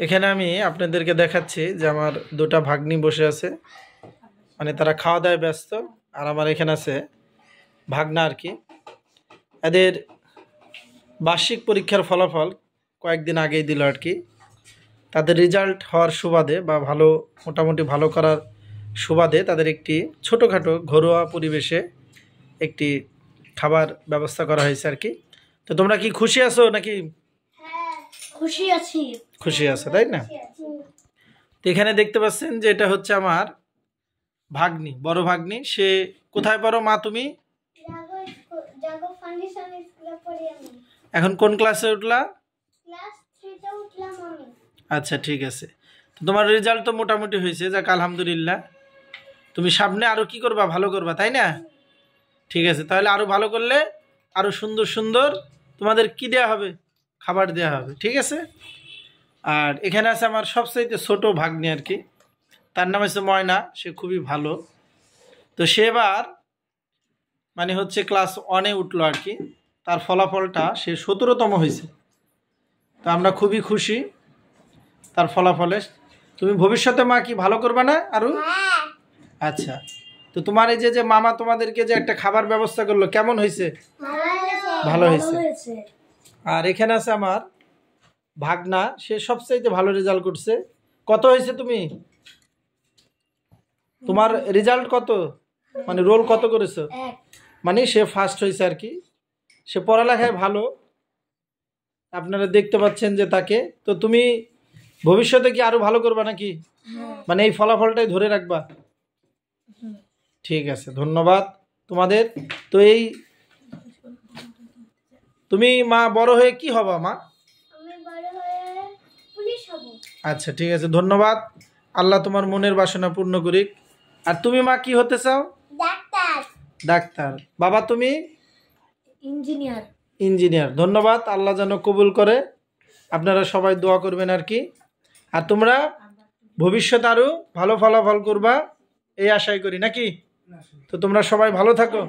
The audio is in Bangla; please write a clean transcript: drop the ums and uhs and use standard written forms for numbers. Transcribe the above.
এখানে আমি আপনাদেরকে দেখাচ্ছি যে আমার দুটা ভাগ্নি বসে আছে, মানে তারা খাওয়া দাওয়ায় ব্যস্ত। আর আমার এখানে আছে ভাগনা আর কি। এদের বার্ষিক পরীক্ষার ফলাফল কয়েকদিন আগেই দিল আর কি। তাদের রেজাল্ট হওয়ার সুবাদে বা ভালো, মোটামুটি ভালো করার সুবাদে তাদের একটি ছোটোখাটো ঘরোয়া পরিবেশে একটি খাবার ব্যবস্থা করা হয়েছে আর কি। তো তোমরা কি খুশি আছো নাকি? খুশি আছি। খুশি আছো তাই না? তো এখানে দেখতে পাচ্ছেন যে এটা হচ্ছে আমার ভাগ্নি, বড় ভাগ্নি। সে কোথায় পড়ো মা তুমি? এখন কোন ক্লাসে উঠলা? আচ্ছা ঠিক আছে। তো তোমার রেজাল্ট তো মোটামুটি হয়েছে, যাক আলহামদুলিল্লাহ। তুমি সামনে আরো কি করবা, ভালো করবা তাই না? ঠিক আছে, তাহলে আরো ভালো করলে আরো সুন্দর সুন্দর তোমাদের কি দেয়া হবে, খাবার দেয়া হবে, ঠিক আছে? আর এখানে আছে আমার সবচাইতে ছোট ভাগ্নি আর কি, তার নাম হচ্ছে ময়না। সে খুবই ভালো। তো সে এবার মানে হচ্ছে ক্লাস 1-এ উঠলো আর কি। তার ফলাফলটা সে 17তম হয়েছে। তো আমরা খুবই খুশি তার ফলাফলে। তুমি ভবিষ্যতে মা কি ভালো করবে না আরো? আচ্ছা, তো তোমার এই যে মামা তোমাদেরকে যে একটা খাবার ব্যবস্থা করলো, কেমন হয়েছে? ভালো হয়েছে। আর এখানে আছে আমার ভাগনা, সে সবচাইতে ভালো রেজাল্ট করছে। কত হয়েছে তুমি? তোমার রেজাল্ট কত, মানে রোল কত করেছো? মানে সে ফার্স্ট হয়েছে আর কি। সে পড়ালেখায় ভালো, আপনারা দেখতে পাচ্ছেন যে তাকে। তো তুমি ভবিষ্যতে কি আরো ভালো করবা নাকি? মানে এই ফলাফলটাই ধরে রাখবা? ঠিক আছে, ধন্যবাদ তোমাদের। তো এই তুমি মা বড় হয়ে কি হবা মা? আচ্ছা ঠিক আছে, ধন্যবাদ। আল্লাহ তোমার মনের বাসনা পূর্ণ করিক। আর তুমি মা কি হতে চাও? ডাক্তার। ডাক্তার। বাবা তুমি? ইঞ্জিনিয়ার। ইঞ্জিনিয়ার। ধন্যবাদ, আল্লাহ যেন কবুল করে। আপনারা সবাই দোয়া করবেন আর কি। আর তোমরা ভবিষ্যতে আরো ভালো ফলাফল করবা এই আশাই করি নাকি? তো তোমরা সবাই ভালো থাকো।